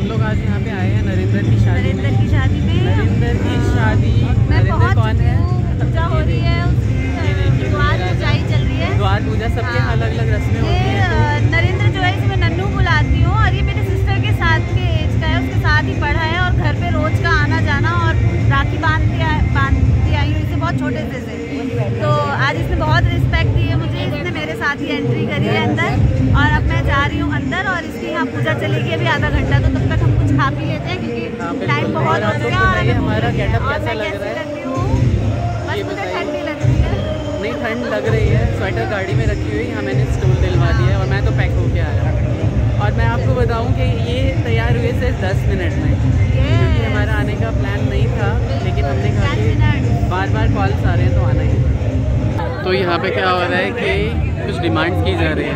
हम लोग आज यहाँ पे आए हैं नरेंद्र की शादी में। नरेंद्र की शादी में। नरेंद्र की शादी। नरेंद्र कौन है? पूजा हो रही है, द्वार पूजा ही चल रही है। द्वार पूजा सबके अलग अलग रस्में होती हैं। नरेंद्र जो है इसमें नन्नू बुलाती हूँ और ये मेरे सिस्टर के साथ के एज का है, उसके साथ ही पढ़ा है और घर पे रोज का आना जाना और राखी बांधती आई हूँ इसे बहुत छोटे से। तो आज इसने बहुत रिस्पेक्ट दी है मुझे, इसने मेरे साथ ही एंट्री करी है अंदर और अब मैं जा रही हूँ अंदर और इसकी यहाँ पूजा चलेगी अभी आधा घंटा, तो तब तक हम कुछ खा पी लेते हैं क्योंकि टाइम बहुत हो चुका है। हमारा गेटअप कैसा लग रहा है? बस मुझे ठंड नहीं लग रही है। नहीं ठंड लग रही है, स्वेटर गाड़ी में रखी हुई, यहाँ मैंने स्टूल दिलवा दिया है और मैं तो पैक होके आया। और मैं आपको बताऊँ कि ये तैयार हुए सिर्फ 10 मिनट में, क्योंकि हमारा आने का प्लान नहीं था, लेकिन हमने कहा कि बार बार कॉल्स आ रहे हैं तो आना ही है। तो यहाँ पे क्या हो रहा है कि कुछ डिमांड्स की जा रही है।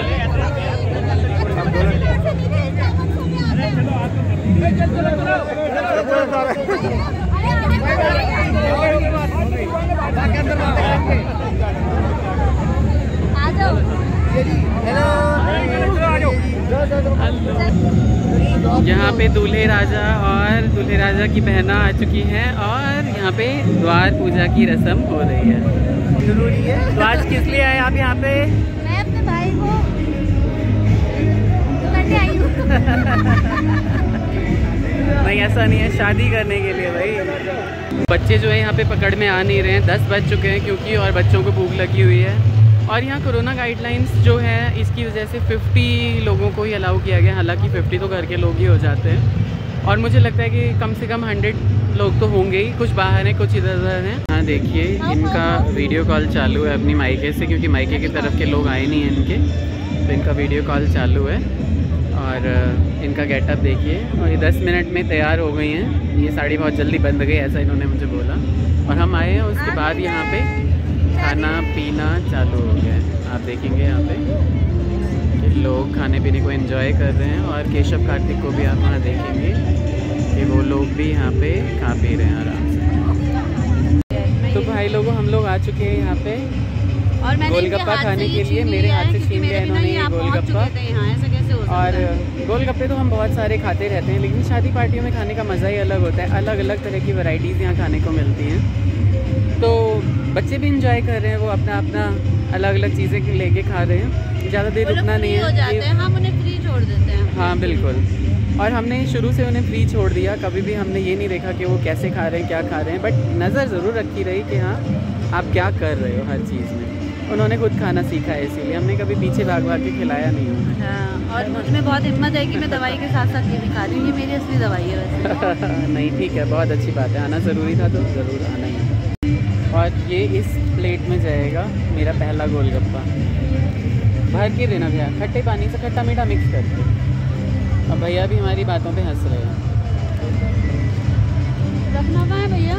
यहाँ पे दूल्हे राजा और दूल्हे राजा की बहना आ चुकी हैं और यहाँ पे द्वार पूजा की रस्म हो रही है। जरूरी है। तो आज किस लिए आए आप यहाँ पे? मैं अपने भाई को करने आई हूँ। नहीं ऐसा नहीं है, शादी करने के लिए भाई। बच्चे जो है यहाँ पे पकड़ में आ नहीं रहे हैं, 10 बज चुके हैं क्योंकि, और बच्चों को भूख लगी हुई है। और यहाँ कोरोना गाइडलाइंस जो है इसकी वजह से 50 लोगों को ही अलाउ किया गया, हालांकि 50 तो घर के लोग ही हो जाते हैं। और मुझे लगता है कि कम से कम 100 लोग तो होंगे ही, कुछ बाहर हैं कुछ इधर उधर हैं। हाँ देखिए इनका वीडियो कॉल चालू है अपनी मायके से, क्योंकि मायके की तरफ के लोग आए नहीं हैं इनके, तो इनका वीडियो कॉल चालू है। और इनका गेटअप देखिए, और ये 10 मिनट में तैयार हो गई हैं। ये साड़ी बहुत जल्दी बंद गई ऐसा इन्होंने मुझे बोला। और हम आए हैं उसके बाद यहाँ पे खाना पीना चालू हो गया है। आप देखेंगे यहाँ पे कि लोग खाने पीने को एंजॉय कर रहे हैं, और केशव कार्तिक को भी आप वहाँ देखेंगे कि वो लोग भी यहाँ पे खा पी रहे हैं आराम से। तो भाई लोगों हम लोग आ चुके हैं यहाँ पे और गोलगप्पा खाने के लिए। मेरे हाथ से छीन लिया इन्होंने ये गोलगप्पा। और गोलगप्पे तो हम बहुत सारे खाते रहते हैं, लेकिन शादी पार्टियों में खाने का मज़ा ही अलग होता है। अलग अलग तरह की वैरायटीज़ यहाँ खाने को मिलती हैं, तो बच्चे भी इंजॉय कर रहे हैं, वो अपना अपना अलग अलग चीज़ें लेके खा रहे हैं। ज़्यादा देर रुकना नहीं है, हम उन्हें फ्री छोड़ देते हैं। हाँ बिल्कुल, और हमने शुरू से उन्हें फ्री छोड़ दिया, कभी भी हमने ये नहीं देखा कि वो कैसे खा रहे हैं क्या खा रहे हैं, बट नज़र ज़रूर रखी रही कि हाँ आप क्या कर रहे हो हर चीज़ में। उन्होंने खुद खाना सीखा है, इसीलिए हमने कभी पीछे भाग भाग के खिलाया नहीं उन्हें। हाँ, और मुझमें बहुत हिम्मत है कि मैं दवाई के साथ साथ ये भी खा रही हूँ, ये मेरी असली दवाई है वैसे। नहीं ठीक है, बहुत अच्छी बात है, आना ज़रूरी था तो ज़रूर आना ही है। और ये इस प्लेट में जाएगा मेरा पहला गोलगप्पा, भर के देना भैया, खट्टे पानी से खट्टा मीठा मिक्स करके। अब भैया भी हमारी बातों पे हंस रहे हैं। रखना कहाँ है भैया?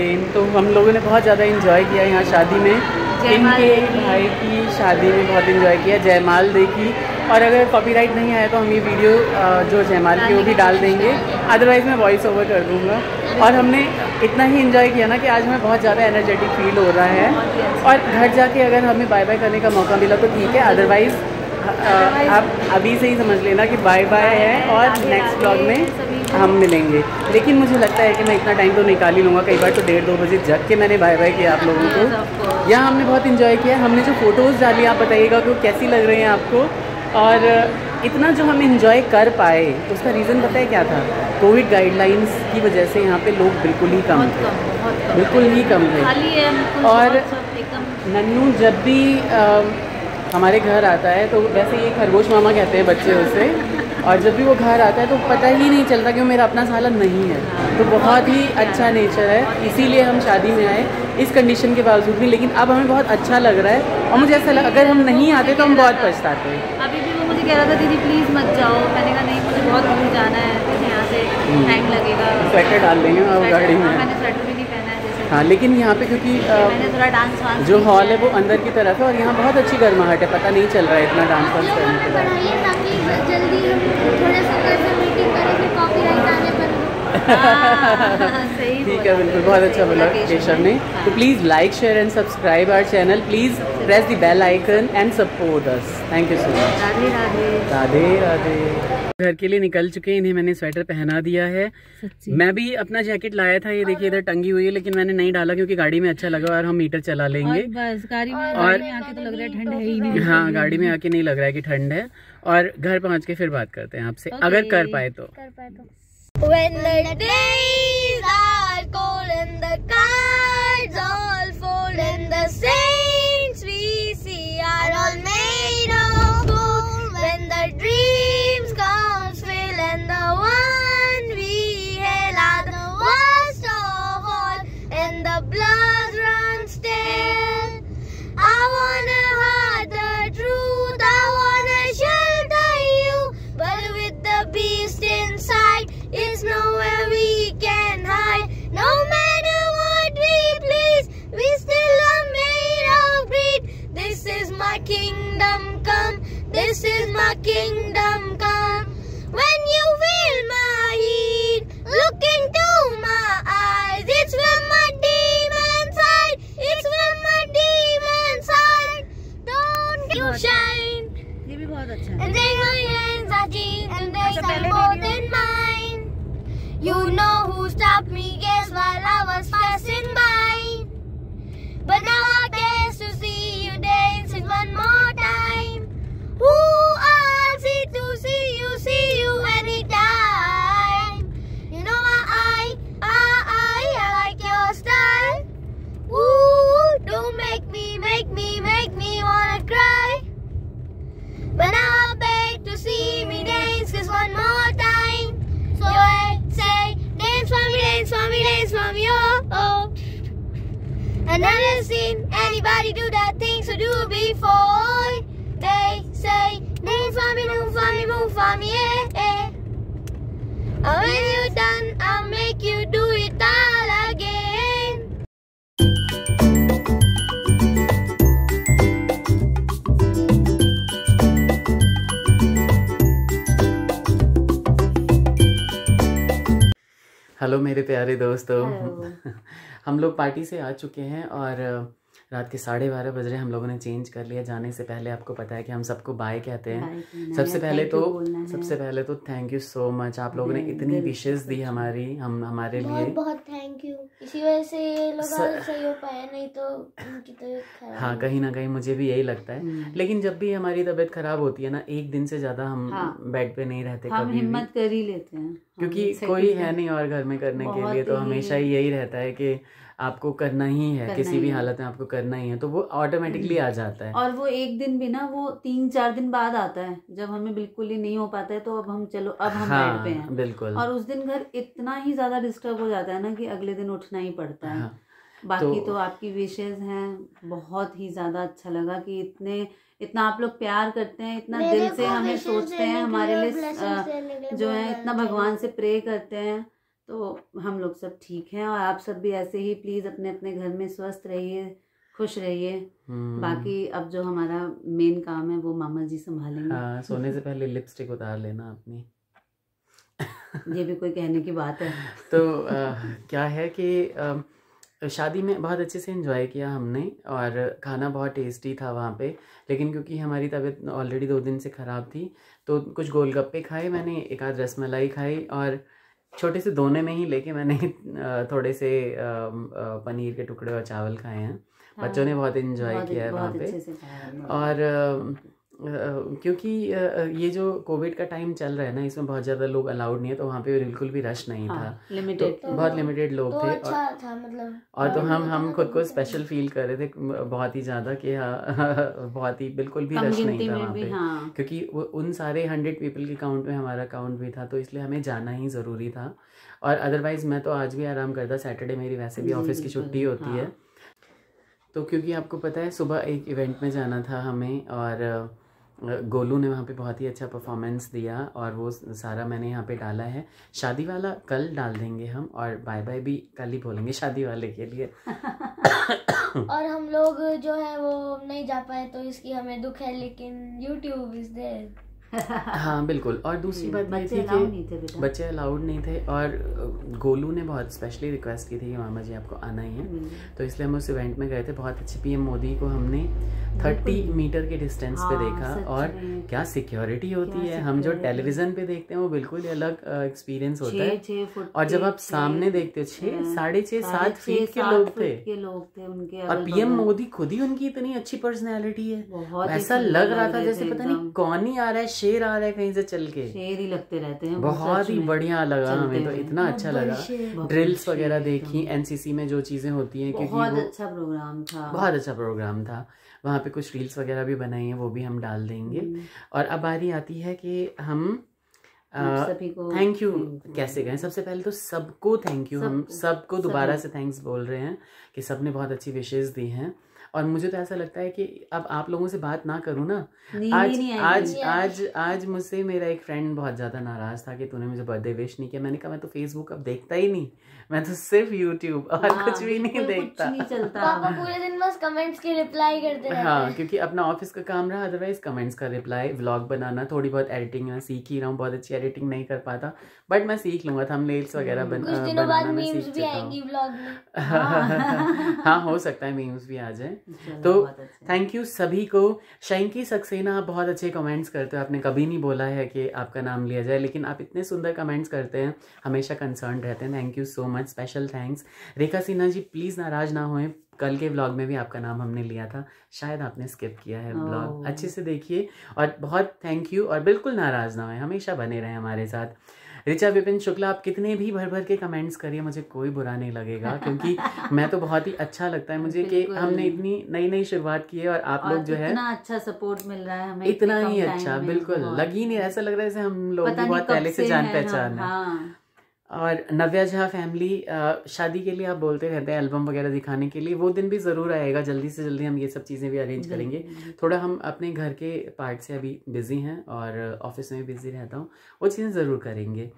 अगेन। तो हम लोगों ने बहुत ज़्यादा इन्जॉय किया यहाँ शादी में, इनके भाई की शादी में बहुत इन्जॉय किया, जयमाल देखी। और अगर कॉपीराइट नहीं आया तो हम ये वीडियो जो जयमाल की वो भी डाल देंगे, अदरवाइज़ मैं वॉइस ओवर कर दूँगा। और हमने इतना ही इन्जॉय किया ना कि आज हमें बहुत ज़्यादा एनर्जेटिक फील हो रहा है। और घर जाके अगर हमें बाय बाय करने का मौका मिला तो ठीक है, अदरवाइज़ आप अभी से ही समझ लेना कि बाय बाय है और नेक्स्ट ब्लॉग में हम मिलेंगे। लेकिन मुझे लगता है कि मैं इतना टाइम तो निकाल ही लूँगा, कई बार तो 1:30-2 बजे जग के मैंने बाय बाय किया आप लोगों को। यहाँ हमने बहुत इन्जॉय किया। हमने जो फ़ोटोज़ डाली आप बताइएगा कि वो कैसी लग रही हैं आपको। और इतना जो हम इन्जॉय कर पाए उसका रीज़न पता है क्या था? कोविड गाइडलाइंस की वजह से यहाँ पे लोग बिल्कुल ही कम थे, बिल्कुल ही कम थे। और नन्नू जब भी हमारे घर आता है तो वैसे ये खरगोश मामा कहते हैं बच्चे उसे, और जब भी वो घर आता है तो पता ही नहीं चलता कि वो मेरा अपना साला नहीं है। तो बहुत ही अच्छा नेचर है, इसीलिए हम शादी में आए इस कंडीशन के बावजूद भी। लेकिन अब हमें बहुत अच्छा लग रहा है और मुझे ऐसा अगर हम नहीं आते तो हम बहुत पछताते। अभी भी वो मुझे कह रहा था दीदी प्लीज़ मत जाओ, मैंने कहा नहीं मुझे बहुत दूर जाना है, यहाँ से टाइम लगेगा। स्वेटर डाल देंगे और गाड़ी में। मैंने स्वेटर भी नहीं पहना है जैसे। हाँ, लेकिन यहाँ पे क्योंकि मैंने थोड़ा डांस जो हॉल है वो अंदर की तरफ है और यहाँ बहुत अच्छी गर्माहट है, पता नहीं चल रहा है इतना डांस वांस करने के बाद। ठीक है, बिल्कुल बहुत अच्छा बोला केशव ने। तो please like share and subscribe our channel, please press the bell icon and support us. Thank you so much. Radhe Radhe. Radhe Radhe. घर के लिए निकल चुके हैं, इन्हें मैंने स्वेटर पहना दिया है। मैं भी अपना जैकेट लाया था, ये देखिए इधर टंगी हुई है, लेकिन मैंने नहीं डाला क्योंकि गाड़ी में अच्छा लगा और हम मीटर चला लेंगे। बस गाड़ी में आके तो लग रहा है ठंड है ही नहीं। हाँ, गाड़ी में आके नहीं लग रहा है कि ठंड है। और घर पहुँच के फिर बात करते हैं आपसे, अगर कर पाए तो। When the days are cold and the cards all fold and the saints we see are all made of gold, when the dreams come fill and the one we hail are the worst of all and the blood runs stale, I wanna hide the truth, I wanna shelter you, but with the beast inside it's nowhere we can hide. No matter what we please, we still are made of greed. This is my kingdom come, this is my kingdom come. When you feel my heat, look into my eyes. It's where my demons hide, it's where my demons hide. Don't you shine. ये भी बहुत अच्छा है। And then my hands are clean and they are more than mine. You know who stopped me, guess while I was passing by. But now I guess to see you dancing one more time. Ooh, I'll see you anytime. You know I like your style. Ooh, don't make me wanna cry. But now I beg to see me dance just one more time. So I say, dance for me, oh, oh. I never seen anybody do that things to do before. They say, dance for me, move for me, yeah, yeah. And when you're done, I'll make you do it all again. Hello मेरे प्यारे दोस्तों। हम लोग party से आ चुके हैं और रात के 12:30 बज रहे हैं। हम लोगों ने चेंज कर लिया। जाने से पहले आपको पता है कि हम सबको बाय कहते हैं। सबसे पहले तो थैंक यू सो मच। आप लोगों ने इतनी विशेस दी हमारे लिए, बहुत थैंक यू। इसी वजह से ये लोग सही हो पाए, नहीं तो उनकी तबीयत खराब। हाँ, कहीं ना कहीं मुझे भी यही लगता है। लेकिन जब भी हमारी तबीयत खराब होती है ना, एक दिन से ज्यादा हम बेड पे नहीं रहते, हम हिम्मत कर ही लेते हैं क्योंकि कोई है नहीं और घर में करने के लिए। तो हमेशा ही यही रहता है कि आपको करना ही है, किसी भी हालत में आपको करना ही है, तो वो ऑटोमेटिकली आ जाता है। और वो एक दिन भी ना, वो 3-4 दिन बाद आता है जब हमें बिल्कुल ही नहीं हो पाता है। तो अब हम बेड पे हैं। बिल्कुल। और उस दिन घर इतना ही ज्यादा डिस्टर्ब हो जाता है ना कि अगले दिन उठना ही पड़ता है। बाकी तो आपकी विशेष हैं, बहुत ही ज्यादा अच्छा लगा कि इतना आप लोग प्यार करते हैं, इतना दिल से हमें सोचते हैं, हमारे लिए जो है इतना भगवान से प्रे करते हैं। तो हम लोग सब ठीक हैं और आप सब भी ऐसे ही प्लीज अपने अपने घर में स्वस्थ रहिए, खुश रहिए। बाकी अब जो हमारा मेन काम है वो मामा जी संभालेंगे। हाँ, सोने से पहले लिपस्टिक उतार लेना अपनी। ये भी कोई कहने की बात है? तो क्या है कि शादी में बहुत अच्छे से एंजॉय किया हमने और खाना बहुत टेस्टी था वहाँ पे, लेकिन क्योंकि हमारी तबीयत ऑलरेडी 2 दिन से ख़राब थी तो कुछ गोलगप्पे खाए मैंने, एक आध रसमलाई खाई और छोटे से दोने में ही लेके मैंने थोड़े से पनीर के टुकड़े और चावल खाए हैं। बच्चों ने बहुत एंजॉय किया है वहाँ पे। और क्योंकि ये जो कोविड का टाइम चल रहा है ना, इसमें बहुत ज़्यादा लोग अलाउड नहीं है, तो वहाँ पे बिल्कुल भी रश नहीं था। लिमिटेड तो बहुत लिमिटेड लोग थे। अच्छा था मतलब। और तो हम खुद को स्पेशल फील कर रहे थे बहुत ही ज़्यादा कि हाँ बहुत ही बिल्कुल भी रश नहीं था वहाँ पे। क्योंकि उन सारे 100 पीपल के काउंट में हमारा काउंट भी था, तो इसलिए हमें जाना ही ज़रूरी था। और अदरवाइज़ मैं तो आज भी आराम करता, सैटरडे मेरी वैसे भी ऑफिस की छुट्टी होती है। तो क्योंकि आपको पता है सुबह एक इवेंट में जाना था हमें और गोलू ने वहाँ पे बहुत ही अच्छा परफॉर्मेंस दिया और वो सारा मैंने यहाँ पे डाला है। शादी वाला कल डाल देंगे हम और बाय बाय भी कल ही बोलेंगे शादी वाले के लिए। और हम लोग जो है वो नहीं जा पाए तो इसकी हमें दुख है, लेकिन YouTube इज देयर। हाँ बिल्कुल। और दूसरी बात ये थी कि बच्चे अलाउड नहीं थे और गोलू ने बहुत स्पेशली रिक्वेस्ट की थी कि मामा जी आपको आना ही है, तो इसलिए हम उस इवेंट में गए थे। बहुत अच्छे पीएम मोदी को हमने 30 मीटर के डिस्टेंस पे देखा और क्या सिक्योरिटी होती है। हम जो टेलीविजन पे देखते हैं वो बिल्कुल अलग एक्सपीरियंस होता है, और जब आप सामने देखते हो 6, 6.5, 7 फीट के लोग थे उनके, और पीएम मोदी खुद ही उनकी इतनी अच्छी पर्सनैलिटी है, ऐसा लग रहा था जैसे पता नहीं कौन ही आ रहा है, शेर आ रहा है कहीं से चल के। शेर ही लगते रहते हैं। बहुत ही बढ़िया लगा हमें तो, इतना अच्छा लगा। ड्रिल्स वगैरह देखी, एनसीसी में जो चीजें होती हैं, क्योंकि बहुत अच्छा प्रोग्राम था, बहुत अच्छा प्रोग्राम था। वहाँ पे कुछ रील्स वगैरह भी बनाई हैं, वो भी हम डाल देंगे। और अब बारी आती है कि हम सभी को थैंक यू कैसे कहें। सबसे पहले तो सबको थैंक यू, हम सबको दोबारा से थैंक्स बोल रहे हैं कि सबने बहुत अच्छी विशेष दी हैं। और मुझे तो ऐसा लगता है कि अब आप लोगों से बात ना करूँ ना, आज मुझसे मेरा एक फ्रेंड बहुत ज़्यादा नाराज़ था कि तूने मुझे बर्थडे विश नहीं किया। मैंने कहा मैं तो फेसबुक अब देखता ही नहीं, मैं तो सिर्फ यूट्यूब और कुछ भी नहीं देखता। कुछ नहीं चलता। पापा पूरे दिन बस कमेंट्स के रिप्लाई करते रहते हैं। हाँ, क्योंकि अपना ऑफिस का काम रहा, अदरवाइज कमेंट्स का रिप्लाई, व्लॉग बनाना, थोड़ी बहुत एडिटिंग मैं सीख ही रहा हूँ। बहुत अच्छी एडिटिंग नहीं कर पाता बट मैं सीख लूंगा। थंबनेल्स वगैरह कुछ दिनों बाद मीम्स भी आएंगी व्लॉग में। हाँ हो सकता है मीम्स भी आ जाए। तो थैंक यू सभी को। शैंकी सक्सेना, आप बहुत अच्छे कमेंट्स करते हो। आपने कभी नहीं बोला है कि आपका नाम लिया जाए, लेकिन आप इतने सुंदर कमेंट्स करते हैं, हमेशा कंसर्न रहते हैं। Thank you so much, special thanks. Rekha Sinha ji please नाराज ना होएं, कल के व्लॉग में भी आपका नाम हमने लिया था, शायद आपने स्किप किया है व्लॉग, अच्छे से देखिए। और बहुत थैंक यू, और बिल्कुल नाराज ना होएं, हमेशा बने रहें हमारे साथ। ऋचा विपिन शुक्ला, आप कितने भी भर भर के कमेंट्स करिए, मुझे कोई बुरा नहीं लगेगा, क्योंकि मैं तो बहुत ही अच्छा लगता है मुझे कि हमने इतनी नई नई शुरुआत की है और आप लोग जो है इतना अच्छा सपोर्ट मिल रहा है हमें, इतना ही अच्छा, बिल्कुल लग ही नहीं, ऐसा लग रहा है जैसे हम लोग बहुत पहले से जान पहचान है। और नव्या झा फैमिली, शादी के लिए आप बोलते रहते हैं एल्बम वगैरह दिखाने के लिए, वो दिन भी ज़रूर आएगा, जल्दी से जल्दी हम ये सब चीज़ें भी अरेंज करेंगे। थोड़ा हम अपने घर के पार्ट से अभी बिज़ी हैं और ऑफिस में भी बिज़ी रहता हूँ, वो चीज़ें ज़रूर करेंगे।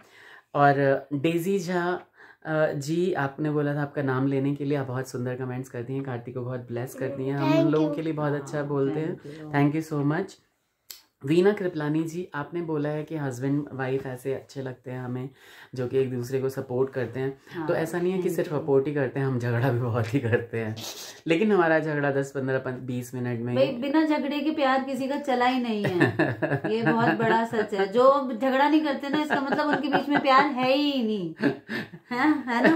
और डेजी झा जी, आपने बोला था आपका नाम लेने के लिए, आप बहुत सुंदर कमेंट्स करती हैं, कार्तिक को बहुत ब्लेस करती हैं, हम लोगों के लिए बहुत अच्छा बोलते हैं, thank you so much. Veena Kripalani ji, आपने बोला है कि हस्बैंड वाइफ ऐसे अच्छे लगते हैं हमें, जो कि एक दूसरे को सपोर्ट करते हैं। तो ऐसा नहीं है कि सिर्फ सपोर्ट ही करते हैं, हम झगड़ा भी बहुत ही करते हैं, लेकिन हमारा झगड़ा 10, 15, 20 मिनट में, बिना झगड़े के प्यार किसी का चला ही नहीं है। ये बहुत बड़ा सच है। जो झगड़ा नहीं करते ना, इसका मतलब उनके बीच में प्यार है ही नहीं, है ना?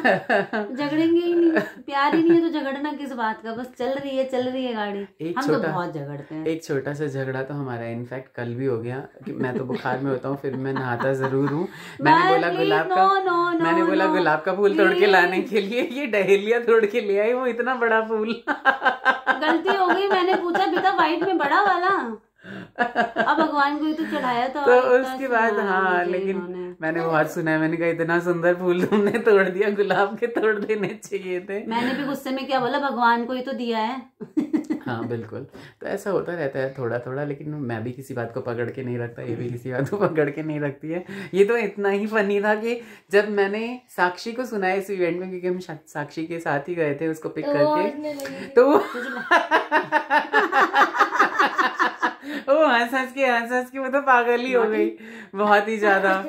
झगड़ेंगे ही नहीं, प्यार ही नहीं है तो झगड़ना किस बात का? बस चल रही है गाड़ी। हम तो बहुत झगड़ते हैं। एक छोटा सा झगड़ा तो हमारा इनफैक्ट कल भी हो गया कि मैं तो बुखार में होता हूँ, फिर मैं नहाता जरूर हूँ। मैंने बोला गुलाब का फूल तोड़ के लाने के लिए, ये डहेलिया तोड़ के ले आई, वो इतना बड़ा फूल। गलती हो गई, मैंने पूछा बेटा वाइट में बड़ा वाला, अब भगवान को ही तो चढ़ाया था। तो उसके बाद हाँ, लेकिन मैंने बहुत सुना है, मैंने कहा इतना सुंदर फूल तुमने तोड़ दिया, गुलाब के तोड़ देने चाहिए थे। मैंने भी गुस्से में क्या बोला, भगवान को ही तो दिया है। हाँ बिल्कुल, तो ऐसा होता रहता है थोड़ा थोड़ा, लेकिन मैं भी किसी बात को पकड़ के नहीं रखता, ये भी किसी बात को पकड़ के नहीं रखती है। ये तो इतना ही फनी था कि जब मैंने साक्षी को सुना इस इवेंट में, क्योंकि हम साक्षी के साथ ही गए थे उसको पिक करके, तो वो हंस के वो तो पागल ही हो गई बहुत ही ज्यादा।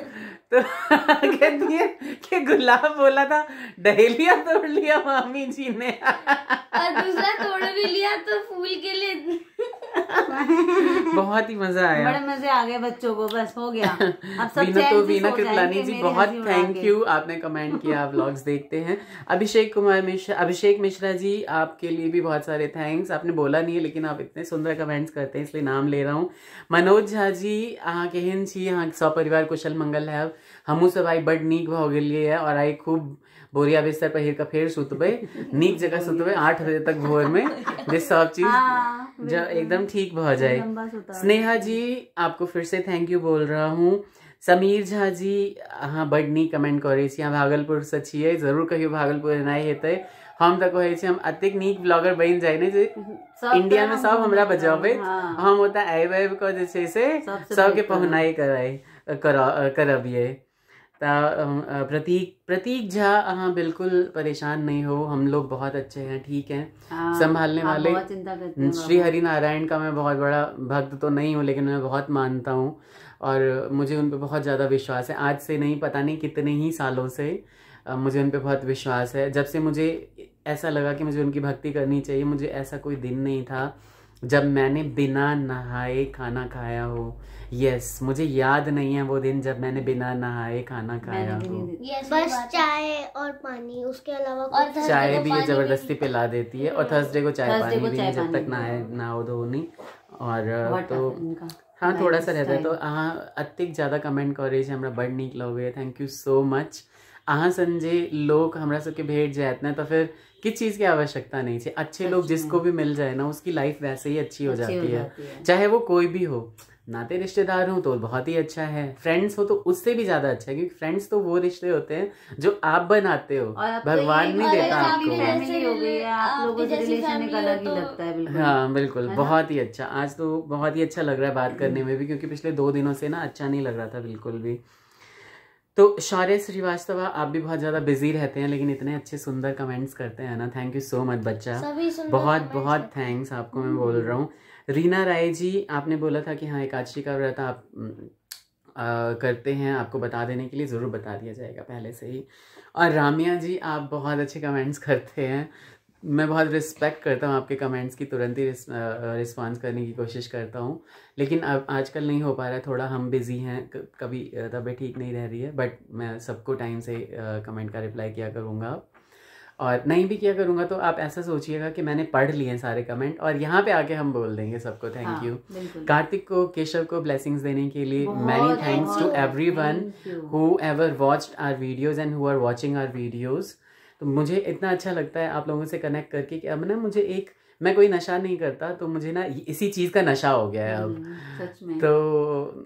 तो कहती है कि गुलाब बोला था, डहेलिया तोड़ लिया मामी जी ने और दूसरा तोड़ भी लिया तो फूल के लिए। बहुत ही मजा आया, बड़े मजे आ गए बच्चों को, बस हो गया अब सब वीना कृपलानी जी बहुत थैंक यू, आपने कमेंट किया, आप व्लॉग्स देखते हैं। अभिषेक मिश्रा जी, आपके लिए भी बहुत सारे थैंक्स, आपने बोला नहीं है लेकिन आप इतने सुंदर कमेंट्स करते हैं इसलिए नाम ले रहा हूँ। मनोज झा जी, केहन छी, हाँ सब परिवार कुशल मंगल है, हमू सब आई बड नीक भ गेलिए है और आई खूब बोरिया बिस्तर पहिर के फेर सुतबे, नीक जगह सुतबे 8 बजे तक भोर में, जे सब चीज जब एकदम ठीक भ जाए। स्नेहा जी, आपको फिर से थैंक यू बोल रहा हूँ। समीर झा जी, हाँ बड नीक कमेंट करे छी, अहाँ भागलपुर से छियै, जरूर कहियो भागलपुर एनाइ हेतै। हम तो कहे छी हम अतेक नीक ब्लॉगर बन जाए ने जे इंडिया में सब हमरा बजाबे, हम ओता आबि आबि के जे छै से सबके पहुनाई करबिए। प्रतीक झा, हाँ बिल्कुल परेशान नहीं हो, हम लोग बहुत अच्छे हैं, ठीक हैं, संभालने वाले। श्री हरि नारायण का मैं बहुत बड़ा भक्त तो नहीं हूँ लेकिन मैं बहुत मानता हूँ और मुझे उन पर बहुत ज़्यादा विश्वास है, आज से नहीं पता नहीं कितने ही सालों से मुझे उन पर बहुत विश्वास है। जब से मुझे ऐसा लगा कि मुझे उनकी भक्ति करनी चाहिए, मुझे ऐसा कोई दिन नहीं था जब मैंने बिना नहाए खाना खाया हो। यस, मुझे याद नहीं है वो दिन जब मैंने बिना नहाए खाना खाया हो। बस चाय और पानी, उसके अलावा और चाय भी ये जबरदस्ती पिला देती है और थर्सडे को चाय पानी भी नहीं, जब तक नहाओ धो नहीं। और तो हाँ थोड़ा सा रहता है। तो हाँ अतिक ज्यादा कमेंट करे हमरा बड़ नीक लगे, थैंक यू सो मच। अहाँ संजय लोग हमरा सबके भेट जात ना, तो फिर किस चीज़ की आवश्यकता नहीं है। अच्छे लोग जिसको भी मिल जाए ना, उसकी लाइफ वैसे ही अच्छी हो जाती है, चाहे वो कोई भी हो। नाते रिश्तेदार हो तो बहुत ही अच्छा है, फ्रेंड्स हो तो उससे भी ज्यादा अच्छा है, क्योंकि फ्रेंड्स तो वो रिश्ते होते हैं जो आप बनाते हो, भगवान नहीं देता आपको। फैमिली हो गई, आप लोगों से रिलेशन एक अलग ही लगता है। बिल्कुल हाँ बिल्कुल, बहुत ही अच्छा। आज तो बहुत ही अच्छा लग रहा है बात करने में भी, क्योंकि पिछले 2 दिनों से ना अच्छा नहीं लग रहा था बिल्कुल भी। तो शौर्य श्रीवास्तव, आप भी बहुत ज़्यादा बिजी रहते हैं लेकिन इतने अच्छे सुंदर कमेंट्स करते हैं ना, थैंक यू सो मच बच्चा, बहुत बहुत थैंक्स आपको मैं बोल रहा हूँ। रीना राय जी, आपने बोला था कि हाँ एकादशी का व्रत आप करते हैं, आपको बता देने के लिए ज़रूर बता दिया जाएगा पहले से ही। और रामिया जी, आप बहुत अच्छे कमेंट्स करते हैं, मैं बहुत रिस्पेक्ट करता हूँ आपके कमेंट्स की, तुरंत ही रिस्पॉन्स करने की कोशिश करता हूँ, लेकिन अब आजकल नहीं हो पा रहा है, थोड़ा हम बिज़ी हैं, कभी तबीयत ठीक नहीं रह रही है, बट मैं सबको टाइम से कमेंट का रिप्लाई किया करूँगा। और नहीं भी किया करूँगा तो आप ऐसा सोचिएगा कि मैंने पढ़ लिए हैं सारे कमेंट और यहाँ पे आके हम बोल देंगे सबको थैंक यू। कार्तिक को, केशव को ब्लेसिंग्स देने के लिए many thanks to everyone who ever watched our videos and who are watching our videos. तो मुझे इतना अच्छा लगता है आप लोगों से कनेक्ट करके कि अब ना मुझे मैं कोई नशा नहीं करता, तो मुझे ना इसी चीज का नशा हो गया है अब सच में। तो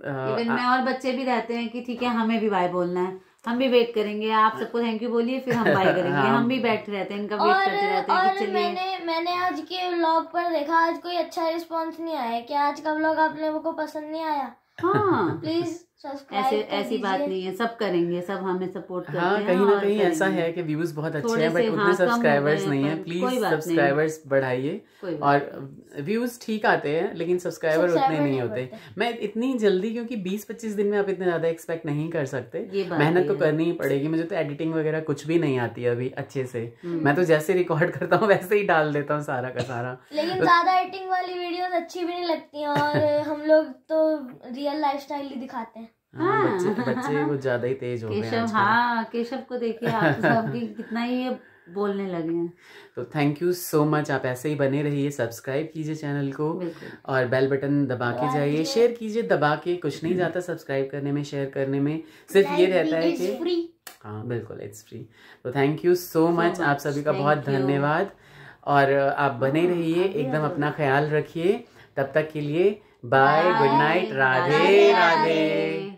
इवन मैं और बच्चे भी रहते हैं कि ठीक है हमें भी बाय बोलना है, हम भी वेट करेंगे, आप सबको थैंक यू बोलिए फिर हम बाय करेंगे। हम भी बैठे रहते हैं, इनका वेट करते रहते हैं कि चलिए। मैंने आज के व्लॉग पर देखा, आज कोई अच्छा रिस्पांस नहीं आया। क्या आज का व्लॉग आप लोगों को पसंद नहीं आया? हाँ प्लीज ऐसी बात नहीं है, सब करेंगे, सब हमें सपोर्ट करते हैं। हाँ कहीं ना कहीं ऐसा है कि व्यूज बहुत अच्छे हैं बट उतने सब्सक्राइबर्स नहीं है, प्लीज सब्सक्राइबर्स बढ़ाइए। और व्यूज ठीक आते हैं लेकिन सब्सक्राइबर उतने नहीं होते। मैं इतनी जल्दी, क्योंकि 20-25 दिन में आप इतने ज्यादा एक्सपेक्ट नहीं कर सकते, मेहनत तो करनी ही पड़ेगी। मुझे तो एडिटिंग वगैरह कुछ भी नहीं आती अभी अच्छे से, मैं तो जैसे रिकॉर्ड करता हूँ वैसे ही डाल देता हूँ सारा का सारा। लेकिन ज्यादा एडिटिंग वाली वीडियोस अच्छी भी नहीं लगती और हम लोग तो रियल लाइफस्टाइल ही दिखाते हैं। हाँ, बच्चे कुछ ज्यादा ही तेज हो गए हैं। हाँ केशव को देखिए आप सब कितना ही बोलने लगे हैं। तो थैंक यू सो मच, आप ऐसे ही बने रहिए, सब्सक्राइब कीजिए चैनल को और बेल बटन दबा के जाइए, शेयर कीजिए दबा के, कुछ नहीं जाता सब्सक्राइब करने में, शेयर करने में, सिर्फ ये रहता है कि हाँ बिल्कुल इट्स फ्री। तो थैंक यू सो मच, आप सभी का बहुत धन्यवाद और आप बने रहिए, एकदम अपना ख्याल रखिए। तब तक के लिए bye, good night, Radhe Radhe.